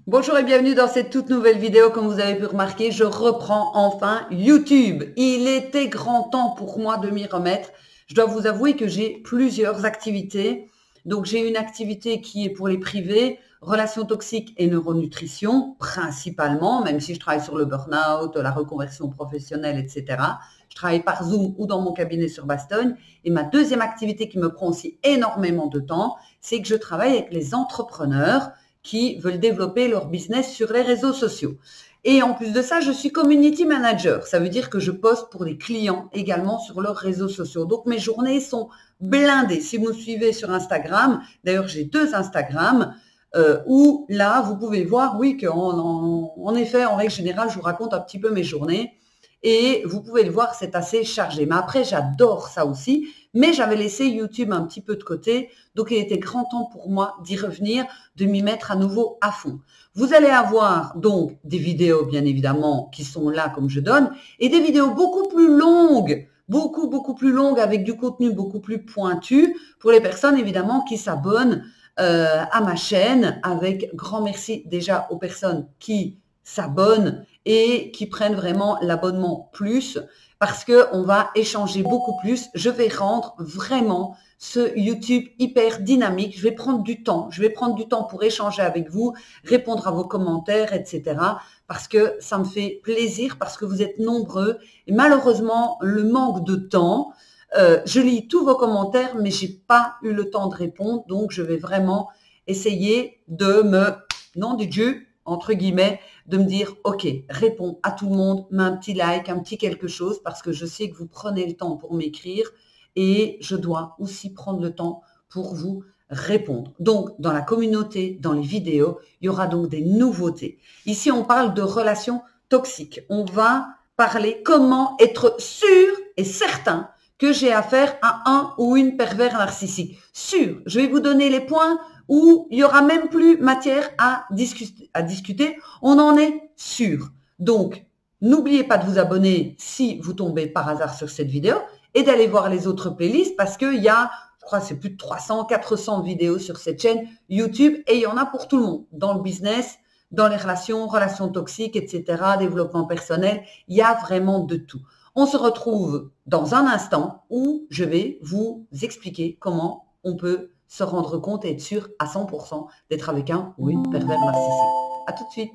Bonjour et bienvenue dans cette toute nouvelle vidéo. Comme vous avez pu remarquer, je reprends enfin YouTube. Il était grand temps pour moi de m'y remettre. Je dois vous avouer que j'ai plusieurs activités. Donc j'ai une activité qui est pour les privés, relations toxiques et neuronutrition principalement, même si je travaille sur le burn-out, la reconversion professionnelle, etc. Je travaille par Zoom ou dans mon cabinet sur Bastogne. Et ma deuxième activité qui me prend aussi énormément de temps, c'est que je travaille avec les entrepreneurs qui veulent développer leur business sur les réseaux sociaux. Et en plus de ça, je suis community manager. Ça veut dire que je poste pour les clients également sur leurs réseaux sociaux. Donc, mes journées sont blindées. Si vous me suivez sur Instagram, d'ailleurs, j'ai 2 Instagram, où là, vous pouvez voir, oui, en effet, en règle générale, je vous raconte un petit peu mes journées. Et vous pouvez le voir, c'est assez chargé. Mais après, j'adore ça aussi. Mais j'avais laissé YouTube un petit peu de côté. Donc, il était grand temps pour moi d'y revenir, de m'y mettre à nouveau à fond. Vous allez avoir donc des vidéos, bien évidemment, qui sont là comme je donne, et des vidéos beaucoup plus longues, beaucoup plus longues, avec du contenu beaucoup plus pointu pour les personnes, évidemment, qui s'abonnent à ma chaîne. Avec grand merci déjà aux personnes qui s'abonnent et qui prennent vraiment l'abonnement plus, parce qu'on va échanger beaucoup plus. Je vais rendre vraiment ce YouTube hyper dynamique. Je vais prendre du temps. Je vais prendre du temps pour échanger avec vous, répondre à vos commentaires, etc. Parce que ça me fait plaisir, parce que vous êtes nombreux. Et malheureusement, le manque de temps, je lis tous vos commentaires, mais j'ai pas eu le temps de répondre. Donc, je vais vraiment essayer de nom du Dieu, entre guillemets, de me dire, OK, réponds à tout le monde, mets un petit like, un petit quelque chose, parce que je sais que vous prenez le temps pour m'écrire et je dois aussi prendre le temps pour vous répondre. Donc, dans la communauté, dans les vidéos, il y aura donc des nouveautés. Ici, on parle de relations toxiques. On va parler comment être sûr et certain que j'ai affaire à un ou une pervers narcissique. Sûr, je vais vous donner les points où il y aura même plus matière à discuter. On en est sûr. Donc, n'oubliez pas de vous abonner si vous tombez par hasard sur cette vidéo et d'aller voir les autres playlists parce qu'il y a, je crois, c'est plus de 300, 400 vidéos sur cette chaîne YouTube et il y en a pour tout le monde. Dans le business, dans les relations toxiques, etc., développement personnel, il y a vraiment de tout. On se retrouve dans un instant où je vais vous expliquer comment on peut se rendre compte et être sûr à 100% d'être avec un ou une pervers narcissique. À tout de suite.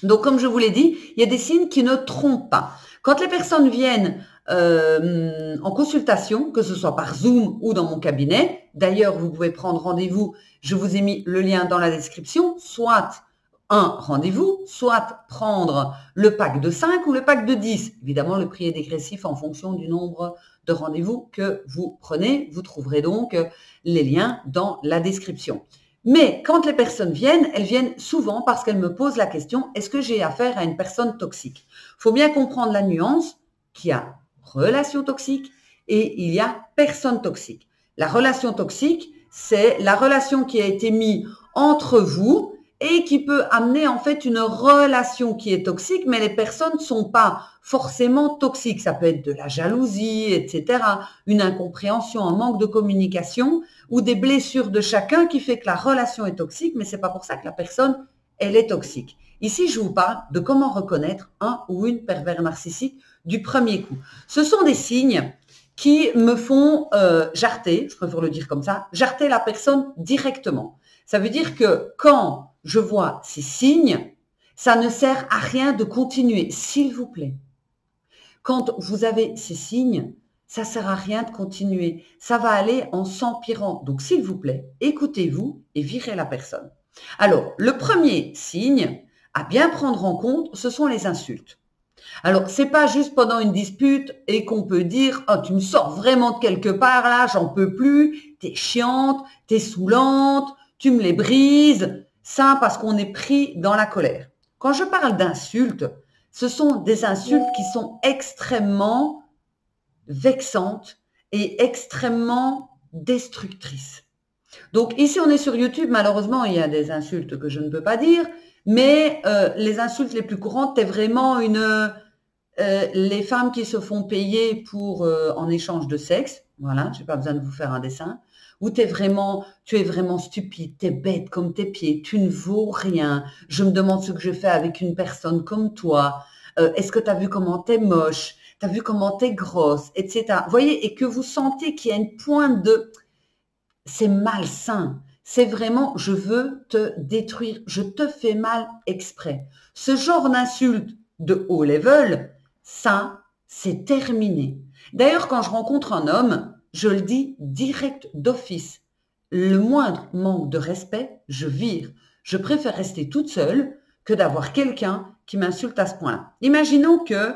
Donc, comme je vous l'ai dit, il y a des signes qui ne trompent pas. Quand les personnes viennent en consultation, que ce soit par Zoom ou dans mon cabinet, d'ailleurs, vous pouvez prendre rendez-vous, je vous ai mis le lien dans la description, soit un rendez-vous, soit prendre le pack de 5 ou le pack de 10. Évidemment, le prix est dégressif en fonction du nombre de rendez-vous que vous prenez. Vous trouverez donc les liens dans la description. Mais quand les personnes viennent, elles viennent souvent parce qu'elles me posent la question, est-ce que j'ai affaire à une personne toxique? Il faut bien comprendre la nuance qu'il y a relation toxique et il y a personne toxique. La relation toxique, c'est la relation qui a été mise entre vous et qui peut amener en fait une relation qui est toxique, mais les personnes ne sont pas forcément toxiques. Ça peut être de la jalousie, etc., une incompréhension, un manque de communication ou des blessures de chacun qui fait que la relation est toxique, mais c'est pas pour ça que la personne, elle est toxique. Ici, je vous parle de comment reconnaître un ou une pervers narcissique du premier coup. Ce sont des signes qui me font jarter, je préfère le dire comme ça, jarter la personne directement. Ça veut dire que quand je vois ces signes, ça ne sert à rien de continuer, s'il vous plaît. Quand vous avez ces signes, ça ne sert à rien de continuer. Ça va aller en s'empirant. Donc, s'il vous plaît, écoutez-vous et virez la personne. Alors, le premier signe à bien prendre en compte, ce sont les insultes. Alors, c'est pas juste pendant une dispute et qu'on peut dire « Oh, tu me sors vraiment de quelque part là, j'en peux plus, t'es chiante, t'es saoulante, tu me les brises. » Ça, parce qu'on est pris dans la colère. Quand je parle d'insultes, ce sont des insultes qui sont extrêmement vexantes est extrêmement destructrice. Donc ici, on est sur YouTube. Malheureusement, il y a des insultes que je ne peux pas dire, mais les insultes les plus courantes, c'est vraiment les femmes qui se font payer pour en échange de sexe. Voilà, j'ai pas besoin de vous faire un dessin. Où tu es vraiment stupide, tu es bête comme tes pieds, tu ne vaux rien. Je me demande ce que je fais avec une personne comme toi. Est-ce que tu as vu comment tu es moche? Tu as vu comment tu es grosse, etc. Vous voyez, et que vous sentez qu'il y a une pointe de... C'est malsain. C'est vraiment, je veux te détruire, je te fais mal exprès. Ce genre d'insulte de haut level, ça, c'est terminé. D'ailleurs, quand je rencontre un homme, je le dis direct d'office. Le moindre manque de respect, je vire. Je préfère rester toute seule que d'avoir quelqu'un qui m'insulte à ce point-là. Imaginons que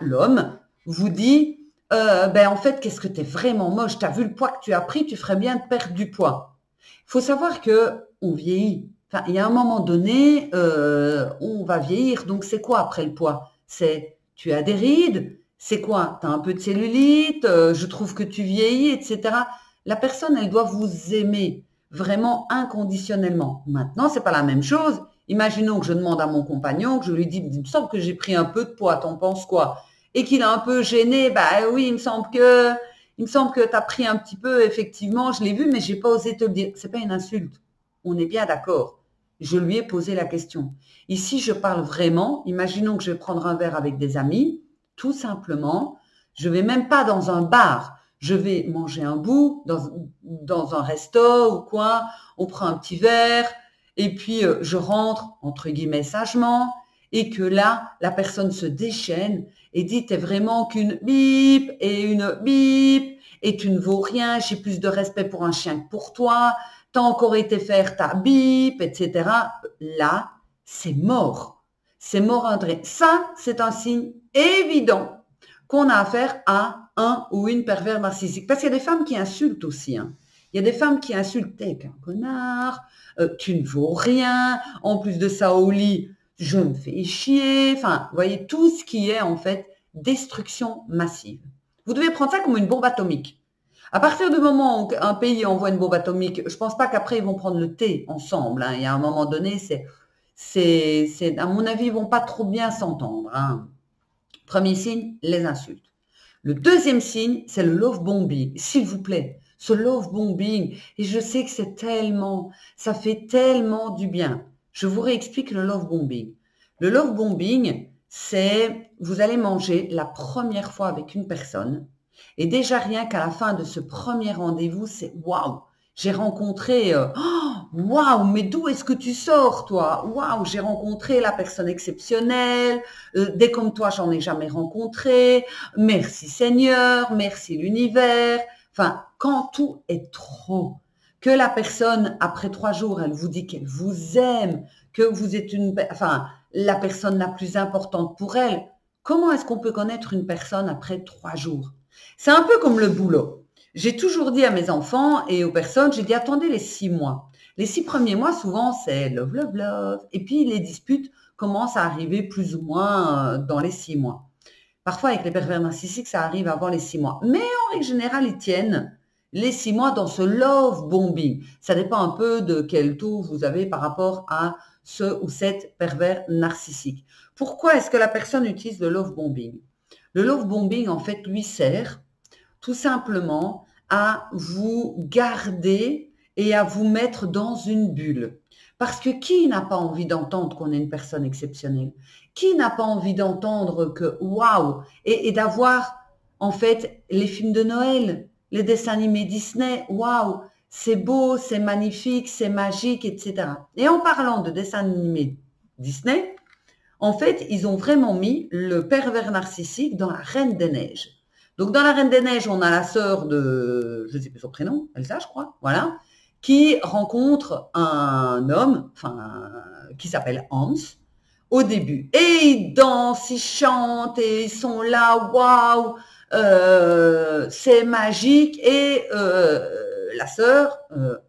l'homme vous dit en fait, qu'est-ce que tu es vraiment moche, tu as vu le poids que tu as pris, tu ferais bien de perdre du poids. Il faut savoir qu'on vieillit. Enfin, il y a un moment donné, on va vieillir. Donc, c'est quoi après le poids? C'est tu as des rides, c'est quoi? Tu as un peu de cellulite, je trouve que tu vieillis, etc. La personne, elle doit vous aimer vraiment inconditionnellement. Maintenant, c'est pas la même chose. Imaginons que je demande à mon compagnon, que je lui dis, il me semble que j'ai pris un peu de poids, t'en penses quoi? Et qu'il est un peu gêné, bah oui, il me semble que tu as pris un petit peu, effectivement, je l'ai vu, mais j'ai pas osé te le dire. C'est pas une insulte. On est bien d'accord. Je lui ai posé la question. Ici, je parle vraiment. Imaginons que je vais prendre un verre avec des amis, tout simplement. Je vais même pas dans un bar. Je vais manger un bout dans un resto ou quoi. On prend un petit verre et puis je rentre, entre guillemets, sagement, et que là, la personne se déchaîne et dit, t'es vraiment qu'une bip et une bip et tu ne vaux rien, j'ai plus de respect pour un chien que pour toi, t'as encore été faire ta bip, etc. Là, c'est mort. C'est mort André. Ça, c'est un signe évident qu'on a affaire à un ou une pervers narcissique. Parce qu'il y a des femmes qui insultent aussi. Hein. Il y a des femmes qui insultent, t'es qu'un connard, tu ne vaux rien, en plus de ça au lit, je me fais chier. Enfin, vous voyez, tout ce qui est en fait destruction massive. Vous devez prendre ça comme une bombe atomique. À partir du moment où un pays envoie une bombe atomique, je pense pas qu'après ils vont prendre le thé ensemble. Hein. Il y a un moment donné, à mon avis, ils vont pas trop bien s'entendre. Hein. Premier signe, les insultes. Le deuxième signe, c'est le love bombing. S'il vous plaît, ce love bombing. Et je sais que ça fait tellement du bien. Je vous réexplique le love bombing. Le love bombing, c'est, vous allez manger la première fois avec une personne. Et déjà rien qu'à la fin de ce premier rendez-vous, c'est waouh, j'ai rencontré, waouh, mais d'où est-ce que tu sors toi? Waouh, j'ai rencontré la personne exceptionnelle, des comme toi, j'en ai jamais rencontré. Merci Seigneur, merci l'univers. Enfin, quand tout est trop, que la personne, après 3 jours, elle vous dit qu'elle vous aime, que vous êtes la personne la plus importante pour elle. Comment est-ce qu'on peut connaître une personne après 3 jours? C'est un peu comme le boulot. J'ai toujours dit à mes enfants et aux personnes, j'ai dit attendez les 6 mois. Les 6 premiers mois, souvent, c'est love, love, love. Et puis, les disputes commencent à arriver plus ou moins dans les 6 mois. Parfois, avec les pervers narcissiques, ça arrive avant les 6 mois. Mais en règle générale, ils tiennent les 6 mois dans ce love bombing. Ça dépend un peu de quel taux vous avez par rapport à ce ou cette pervers narcissique. Pourquoi est-ce que la personne utilise le love bombing? Le love bombing, en fait, lui sert tout simplement à vous garder et à vous mettre dans une bulle. Parce que qui n'a pas envie d'entendre qu'on est une personne exceptionnelle? Qui n'a pas envie d'entendre que waouh, et d'avoir en fait les films de Noël, les dessins animés Disney, waouh, c'est beau, c'est magnifique, c'est magique, etc. Et en parlant de dessins animés Disney, en fait, ils ont vraiment mis le pervers narcissique dans la Reine des Neiges. Donc, dans la Reine des Neiges, on a la sœur de, je ne sais plus son prénom, Elsa, je crois, voilà, qui rencontre un homme, qui s'appelle Hans, au début. Et ils dansent, ils chantent, et ils sont là, waouh, c'est magique. Et la sœur,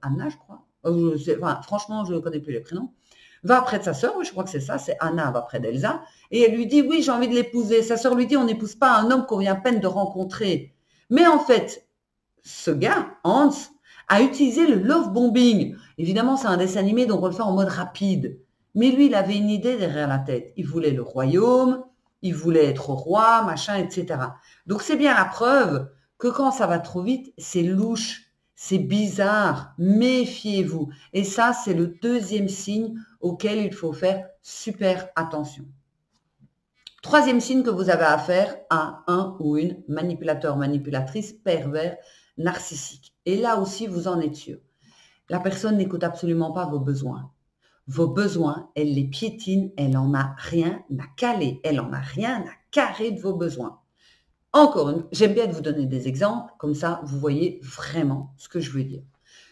Anna, je crois, franchement, je ne connais plus les prénoms, va près de sa sœur, oui, je crois que c'est ça, c'est Anna va près d'Elsa, et elle lui dit, oui, j'ai envie de l'épouser. Sa sœur lui dit, on n'épouse pas un homme qu'on vient à peine de rencontrer. Mais en fait, ce gars, Hans, a utilisé le love bombing. Évidemment, c'est un dessin animé, donc on le fait en mode rapide. Mais lui, il avait une idée derrière la tête. Il voulait le royaume, il voulait être roi, machin, etc. Donc c'est bien la preuve que quand ça va trop vite, c'est louche, c'est bizarre, méfiez-vous. Et ça, c'est le deuxième signe auquel il faut faire super attention. Troisième signe que vous avez affaire à un ou une manipulateur, manipulatrice, pervers, narcissique. Et là aussi, vous en êtes sûr. La personne n'écoute absolument pas vos besoins. Vos besoins, elle les piétine, elle n'en a rien à caler, elle n'en a rien à carrer de vos besoins. Encore une, j'aime bien vous donner des exemples, comme ça vous voyez vraiment ce que je veux dire.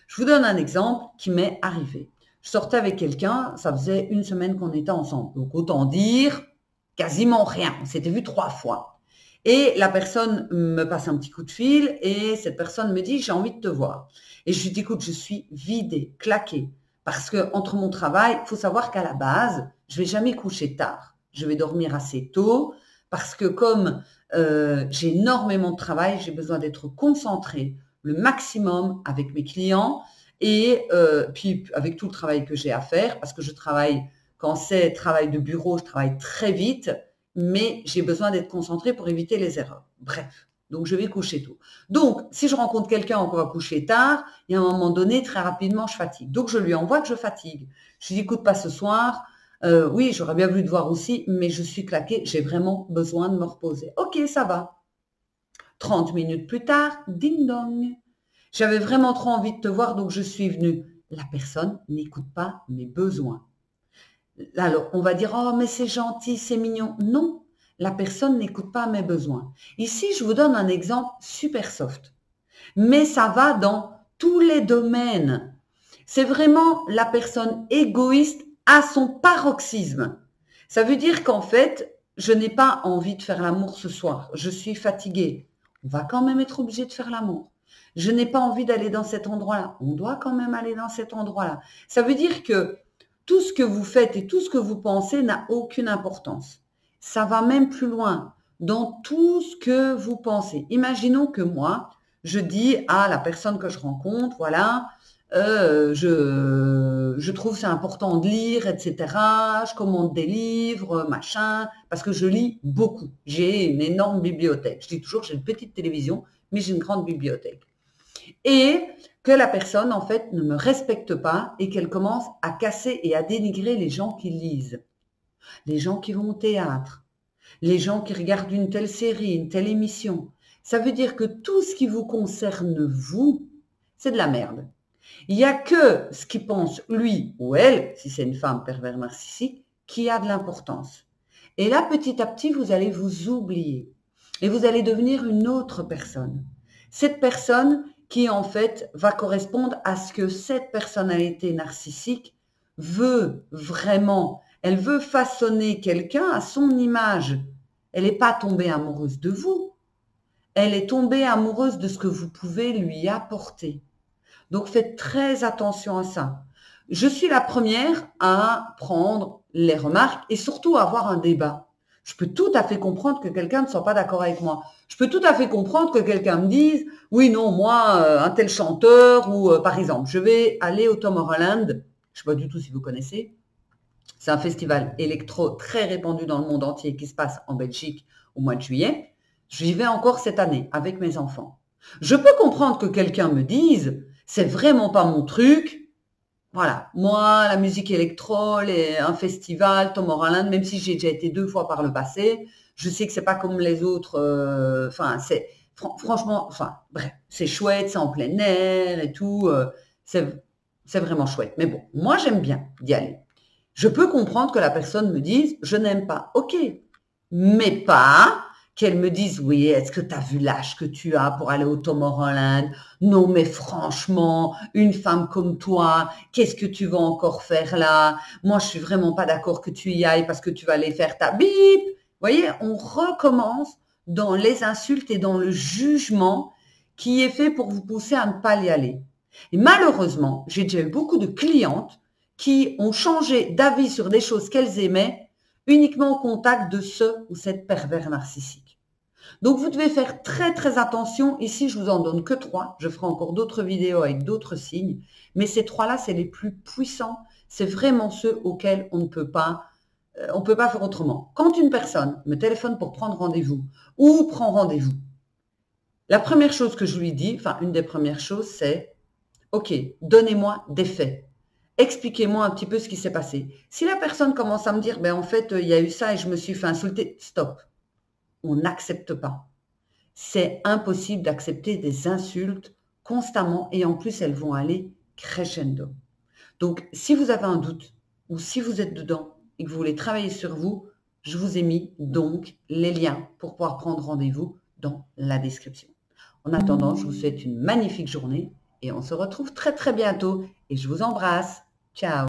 Je vous donne un exemple qui m'est arrivé. Je sortais avec quelqu'un, ça faisait une semaine qu'on était ensemble. Donc autant dire quasiment rien. On s'était vu 3 fois. Et la personne me passe un petit coup de fil et cette personne me dit « j'ai envie de te voir ». Et je lui dis « écoute, je suis vidée, claquée ». Parce que entre mon travail, il faut savoir qu'à la base, je vais jamais coucher tard. Je vais dormir assez tôt parce que comme j'ai énormément de travail, j'ai besoin d'être concentrée le maximum avec mes clients et puis avec tout le travail que j'ai à faire parce que je travaille, quand c'est travail de bureau, je travaille très vite, mais j'ai besoin d'être concentrée pour éviter les erreurs. Bref. Donc, je vais coucher tôt. Donc, si je rencontre quelqu'un qu'on va coucher tard, il y a un moment donné, très rapidement, je fatigue. Donc, je lui envoie que je fatigue. Je lui dis, écoute, pas ce soir. Oui, j'aurais bien voulu te voir aussi, mais je suis claquée. J'ai vraiment besoin de me reposer. Ok, ça va. 30 minutes plus tard, ding dong. J'avais vraiment trop envie de te voir, donc je suis venue. La personne n'écoute pas mes besoins. Alors, on va dire, oh, mais c'est gentil, c'est mignon. Non. La personne n'écoute pas mes besoins. Ici, je vous donne un exemple super soft. Mais ça va dans tous les domaines. C'est vraiment la personne égoïste à son paroxysme. Ça veut dire qu'en fait, je n'ai pas envie de faire l'amour ce soir. Je suis fatiguée. On va quand même être obligé de faire l'amour. Je n'ai pas envie d'aller dans cet endroit-là. On doit quand même aller dans cet endroit-là. Ça veut dire que tout ce que vous faites et tout ce que vous pensez n'a aucune importance. Ça va même plus loin dans tout ce que vous pensez. Imaginons que moi, je dis à la personne que je rencontre, voilà, je trouve c'est important de lire, etc. Je commande des livres, machin, parce que je lis beaucoup. J'ai une énorme bibliothèque. Je dis toujours, j'ai une petite télévision, mais j'ai une grande bibliothèque. Et que la personne, en fait, ne me respecte pas et qu'elle commence à casser et à dénigrer les gens qui lisent. Les gens qui vont au théâtre, les gens qui regardent une telle série, une telle émission. Ça veut dire que tout ce qui vous concerne, vous, c'est de la merde. Il n'y a que ce qui pense lui ou elle, si c'est une femme pervers narcissique, qui a de l'importance. Et là, petit à petit, vous allez vous oublier et vous allez devenir une autre personne. Cette personne qui, en fait, va correspondre à ce que cette personnalité narcissique veut vraiment. Elle veut façonner quelqu'un à son image. Elle n'est pas tombée amoureuse de vous. Elle est tombée amoureuse de ce que vous pouvez lui apporter. Donc, faites très attention à ça. Je suis la première à prendre les remarques et surtout à avoir un débat. Je peux tout à fait comprendre que quelqu'un ne soit pas d'accord avec moi. Je peux tout à fait comprendre que quelqu'un me dise « Oui, non, moi, un tel chanteur » ou par exemple, je vais aller au Tomorrowland. Je ne sais pas du tout si vous connaissez. C'est un festival électro très répandu dans le monde entier qui se passe en Belgique au mois de juillet. J'y vais encore cette année avec mes enfants. Je peux comprendre que quelqu'un me dise « C'est vraiment pas mon truc ». Voilà, moi, la musique électro, un festival, Tomorrowland, même si j'ai déjà été 2 fois par le passé, je sais que c'est pas comme les autres. C'est franchement, bref, c'est chouette, c'est en plein air et tout. C'est vraiment chouette. Mais bon, moi, j'aime bien d'y aller. Je peux comprendre que la personne me dise, je n'aime pas. Ok, mais pas qu'elle me dise, oui, est-ce que tu as vu l'âge que tu as pour aller au Tomorrowland? Non, mais franchement, une femme comme toi, qu'est-ce que tu vas encore faire là? Moi, je suis vraiment pas d'accord que tu y ailles parce que tu vas aller faire ta bip. Vous voyez, on recommence dans les insultes et dans le jugement qui est fait pour vous pousser à ne pas y aller. Et malheureusement, j'ai déjà eu beaucoup de clientes qui ont changé d'avis sur des choses qu'elles aimaient uniquement au contact de ce ou cette pervers narcissique. Donc, vous devez faire très, très attention. Ici, je vous en donne que 3. Je ferai encore d'autres vidéos avec d'autres signes. Mais ces 3-là, c'est les plus puissants. C'est vraiment ceux auxquels on ne peut pas faire autrement. Quand une personne me téléphone pour prendre rendez-vous ou prend rendez-vous, la première chose que je lui dis, enfin, une des premières choses, c'est « Ok, donnez-moi des faits. Expliquez-moi un petit peu ce qui s'est passé. » Si la personne commence à me dire « Ben, en fait, il y a eu ça et je me suis fait insulter. » Stop. On n'accepte pas. C'est impossible d'accepter des insultes constamment et en plus, elles vont aller crescendo. Donc, si vous avez un doute ou si vous êtes dedans et que vous voulez travailler sur vous, je vous ai mis donc les liens pour pouvoir prendre rendez-vous dans la description. En attendant, je vous souhaite une magnifique journée et on se retrouve très très bientôt et je vous embrasse. Ciao!